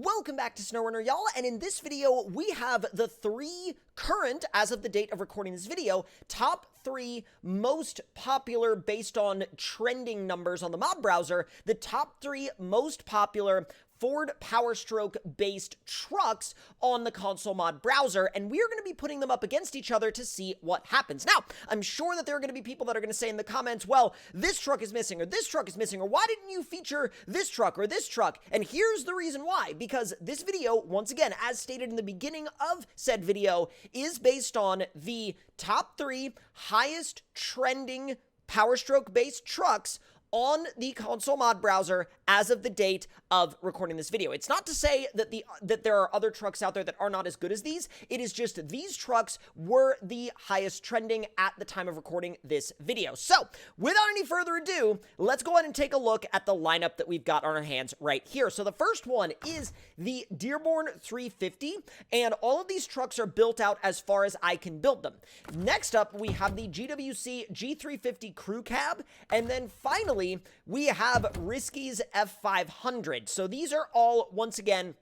Welcome back to SnowRunner, y'all, and in this video, we have the three current, as of the date of recording this video, top 3 most popular, based on trending numbers on the mod browser, the top 3 most popular Ford Powerstroke-based trucks on the console mod browser, and we are going to be putting them up against each other to see what happens. Now, I'm sure that there are going to be people that are going to say in the comments, well, this truck is missing, or this truck is missing, or why didn't you feature this truck or this truck? And here's the reason why, because this video, once again, as stated in the beginning of said video, is based on the top 3 highest trending Powerstroke-based trucks on the console mod browser as of the date of recording this video. It's not to say that there are other trucks out there that are not as good as these. It is just these trucks were the highest trending at the time of recording this video. So, without any further ado, let's go ahead and take a look at the lineup that we've got on our hands right here. So the first one is the Dearborn 350, and all of these trucks are built out as far as I can build them. Next up, we have the GWC G350 Crew Cab, and then finally, we have Risky's F500. So these are all, once again,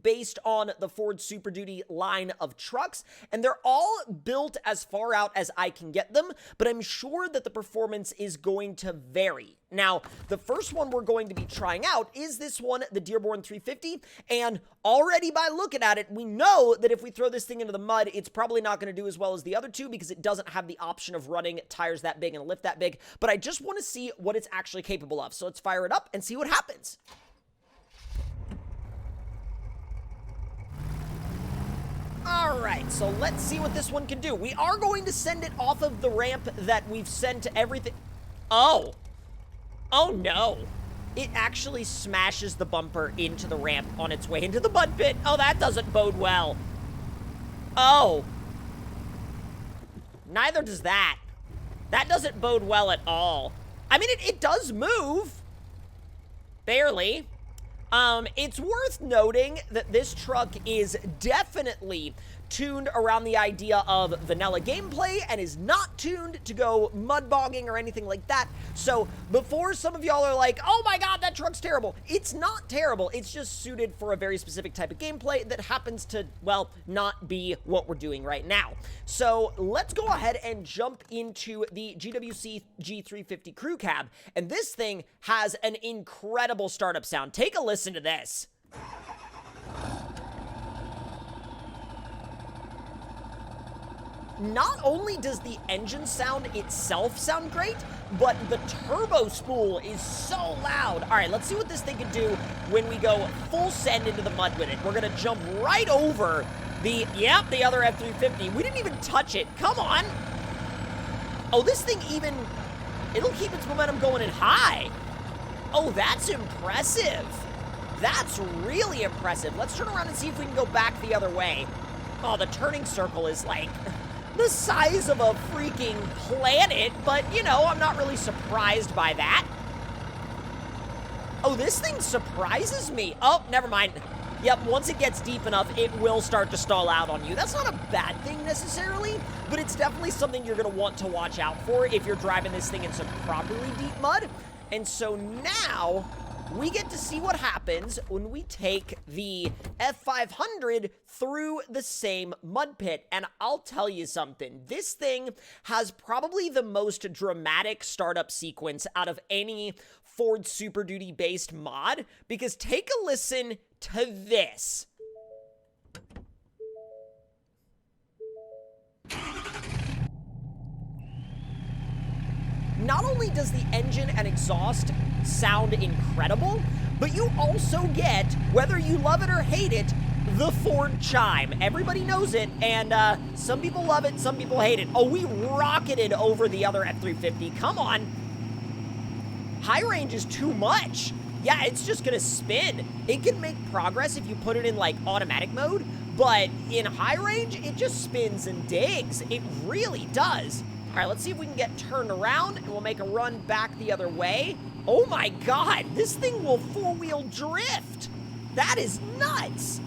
based on the Ford Super Duty line of trucks, and they're all built as far out as I can get them, but I'm sure that the performance is going to vary. Now, the first one we're going to be trying out is this one, the Dearborn 350, and already by looking at it, we know that if we throw this thing into the mud, it's probably not going to do as well as the other two because it doesn't have the option of running tires that big and a lift that big, but I just want to see what it's actually capable of. So let's fire it up and see what happens. Alright, so let's see what this one can do. We are going to send it off of the ramp that we've sent everything. Oh. Oh no. It actually smashes the bumper into the ramp on its way into the mud pit. Oh, that doesn't bode well. Oh. Neither does that. That doesn't bode well at all. I mean, it does move. Barely. It's worth noting that this truck is definitely tuned around the idea of vanilla gameplay and is not tuned to go mud bogging or anything like that. So before some of y'all are like, oh my god, that truck's terrible, it's not terrible. It's just suited for a very specific type of gameplay that happens to, well, not be what we're doing right now. So let's go ahead and jump into the GWC G350 Crew Cab, and this thing has an incredible startup sound. Take a listen to this. Not only does the engine sound itself sound great, but the turbo spool is so loud. All right, let's see what this thing can do when we go full send into the mud with it. We're gonna jump right over the other F350. We didn't even touch it. Come on. Oh, this thing even, it'll keep its momentum going in high. Oh, that's impressive. That's really impressive. Let's turn around and see if we can go back the other way. Oh, the turning circle is like the size of a freaking planet, but, you know, I'm not really surprised by that. Oh, this thing surprises me. Oh, never mind. Yep, once it gets deep enough, it will start to stall out on you. That's not a bad thing necessarily, but it's definitely something you're going to want to watch out for if you're driving this thing in some properly deep mud. And so now we get to see what happens when we take the F500 through the same mud pit. And I'll tell you something, this thing has probably the most dramatic startup sequence out of any Ford Super Duty based mod, because take a listen to this. Not only does the engine and exhaust sound incredible, but you also get, whether you love it or hate it, the Ford chime. Everybody knows it, and some people love it, some people hate it. Oh, we rocketed over the other F350. Come on. High range is too much. Yeah, it's just gonna spin. It can make progress if you put it in, like, automatic mode, but in high range, it just spins and digs. It really does. All right, let's see if we can get turned around, and we'll make a run back the other way. Oh my god, this thing will four-wheel drift. That is nuts.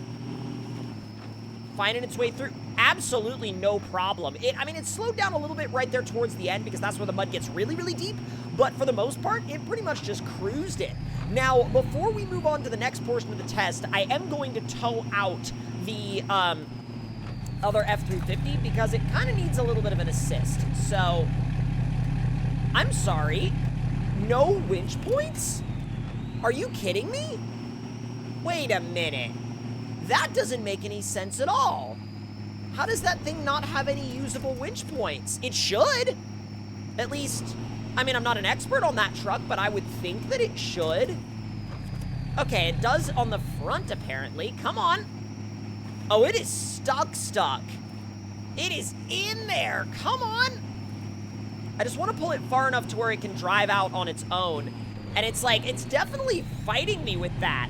Finding its way through, absolutely no problem. I mean, it slowed down a little bit right there towards the end because that's where the mud gets really, really deep, but for the most part, it pretty much just cruised it. Now, before we move on to the next portion of the test, I am going to tow out the other F-350 because it kind of needs a little bit of an assist. So, I'm sorry. No winch points? Are you kidding me? Wait a minute. That doesn't make any sense at all. How does that thing not have any usable winch points? It should. At least, I mean, I'm not an expert on that truck, but I would think that it should. Okay, it does on the front, apparently. Come on. Oh, it is stuck. It is in there. Come on. I just want to pull it far enough to where it can drive out on its own. And it's like, it's definitely fighting me with that.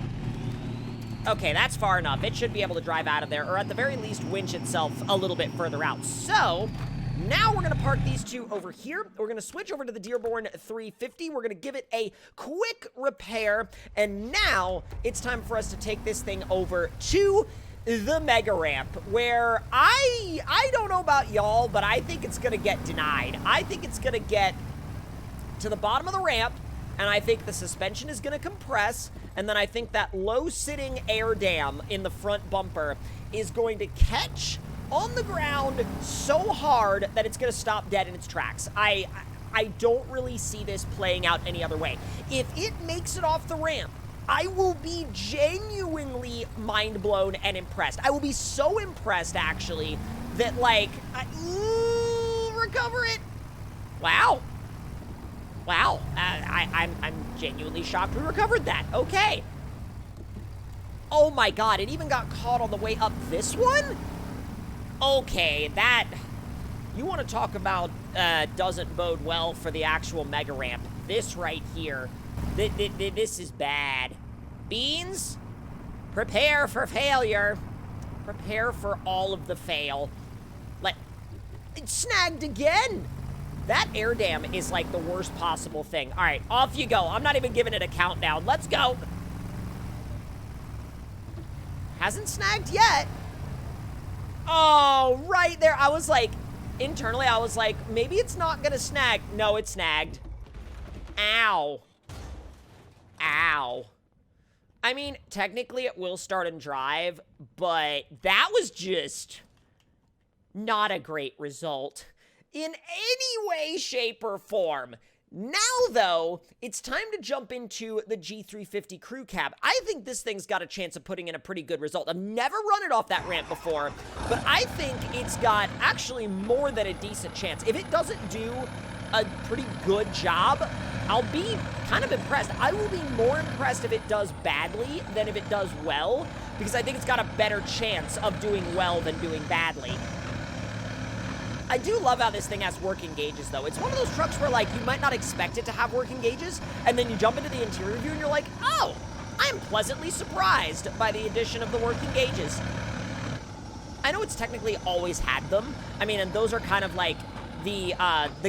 Okay, that's far enough. It should be able to drive out of there, or at the very least, winch itself a little bit further out. So, now we're gonna park these two over here. We're gonna switch over to the Dearborn 350. We're gonna give it a quick repair. And now, it's time for us to take this thing over to the mega ramp, where I don't know about y'all, but I think it's gonna get denied. I think it's gonna get to the bottom of the ramp, and I think the suspension is gonna compress, and then I think that low-sitting air dam in the front bumper is going to catch on the ground so hard that it's gonna stop dead in its tracks. I don't really see this playing out any other way. If it makes it off the ramp, I will be genuinely mind-blown and impressed. I will be so impressed, actually, that, like, recover it. Wow. Wow, I'm genuinely shocked we recovered that. Okay. Oh my god, it even got caught on the way up this one? Okay, that... You want to talk about doesn't bode well for the actual mega ramp. This right here. This is bad. Beans, prepare for failure. Prepare for all of the fail. It's snagged again. That air dam is like the worst possible thing. All right, off you go. I'm not even giving it a countdown. Let's go. Hasn't snagged yet. Oh, right there. I was like, internally, I was like, maybe it's not gonna snag. No, it snagged. Ow. Ow. I mean, technically it will start and drive, but that was just not a great result in any way, shape, or form. Now, though, it's time to jump into the G350 crew cab. I think this thing's got a chance of putting in a pretty good result. I've never run it off that ramp before, but I think it's got actually more than a decent chance. If it doesn't do a pretty good job, I'll be kind of impressed. I will be more impressed if it does badly than if it does well, because I think it's got a better chance of doing well than doing badly. I do love how this thing has working gauges, though. It's one of those trucks where, like, you might not expect it to have working gauges, and then you jump into the interior view and you're like, oh, I am pleasantly surprised by the addition of the working gauges. I know it's technically always had them. I mean, and those are kind of like the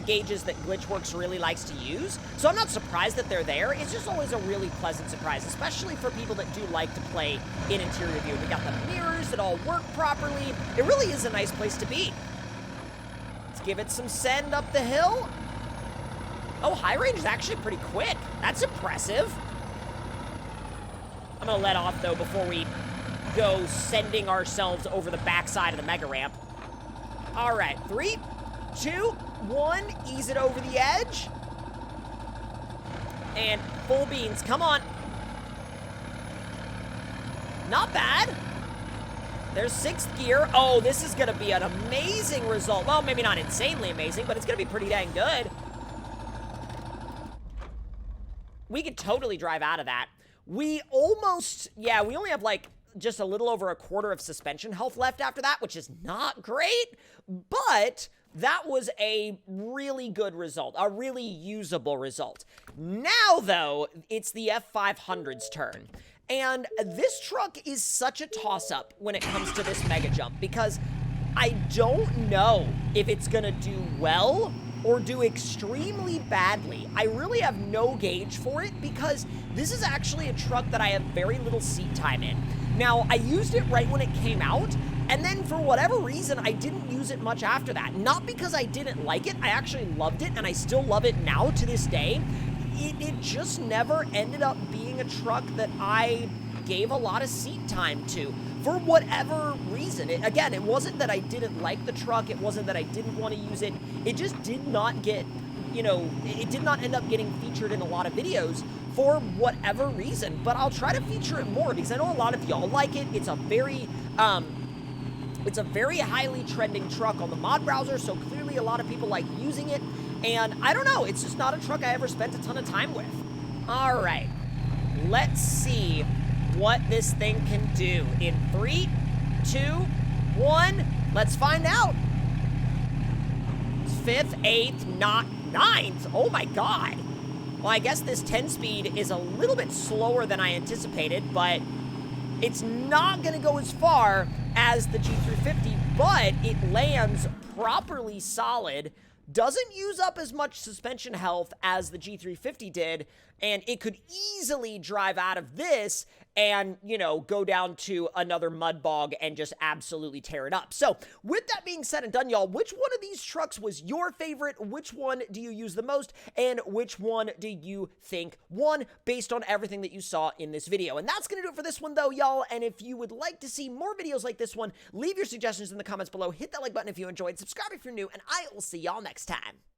gauges that Glitchworks really likes to use. So I'm not surprised that they're there. It's just always a really pleasant surprise, especially for people that do like to play in interior view. We got the mirrors that all work properly. It really is a nice place to be. Give it some send up the hill. Oh, high range is actually pretty quick. That's impressive. I'm gonna let off, though, before we go sending ourselves over the backside of the mega ramp. All right, 3, 2, 1, ease it over the edge. And full beans, come on. Not bad. There's 6th gear. Oh, this is going to be an amazing result. Well, maybe not insanely amazing, but it's going to be pretty dang good. We could totally drive out of that. We almost, yeah, we only have like just a little over a quarter of suspension health left after that, which is not great, but that was a really good result, a really usable result. Now, though, it's the F500's turn. And this truck is such a toss-up when it comes to this mega jump, because I don't know if it's gonna do well or do extremely badly. I really have no gauge for it, because this is actually a truck that I have very little seat time in. Now, I used it right when it came out, and then for whatever reason, I didn't use it much after that. Not because I didn't like it, I actually loved it, and I still love it now to this day. it just never ended up being a truck that I gave a lot of seat time to for whatever reason. Again, it wasn't that I didn't like the truck. It wasn't that I didn't want to use it. It just did not get, you know, it did not end up getting featured in a lot of videos for whatever reason. But I'll try to feature it more because I know a lot of y'all like it. It's a very highly trending truck on the mod browser, so clearly a lot of people like using it. And I don't know, it's just not a truck I ever spent a ton of time with. All right, let's see what this thing can do. In 3, 2, 1, let's find out. 5th, 8th, not 9th. Oh my God. Well, I guess this 10 speed is a little bit slower than I anticipated, but it's not gonna go as far as the G350, but it lands properly solid. Doesn't use up as much suspension health as the G350 did, and it could easily drive out of this and, you know, go down to another mud bog and just absolutely tear it up. So, with that being said and done, y'all, which one of these trucks was your favorite? Which one do you use the most? And which one do you think won based on everything that you saw in this video? And that's going to do it for this one, though, y'all. And if you would like to see more videos like this one, leave your suggestions in the comments below. Hit that like button if you enjoyed. Subscribe if you're new, and I will see y'all next time.